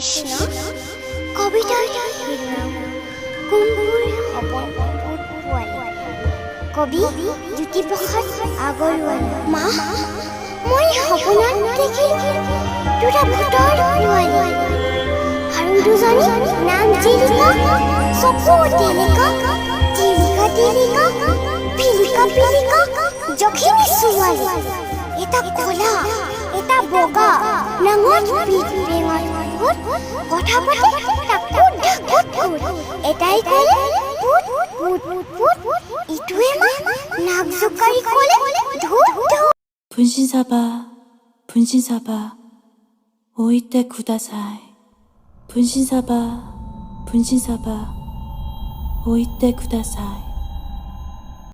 কৃষ্ণ কবিতাৰ শিৰোনাম কুম্ভীৰ সপোন পোৱালি কবি জ্যোতিপ্ৰসাদ আগৰৱালা মা মই সপোনত দেখি দুটা ভূতৰ পোৱালি আৰু দুজনী নাম জিলিকা চকু টিলিকা টিলিকা টিলিকা পিলিকা পিলিকা জখিনী ছোৱালী এটা ক'লা এটা বগা নাঙঠ পিঠেঙত কথা পাতে তাকো ঢাকুত এটাই ক'লে পুত পুত পুত ইটোৱে নাক জোকাৰি ক'লে ধুত ধুত 분신사바 분신사바 오이때 구다사이 분신사바 분신사바 오이때 구다사이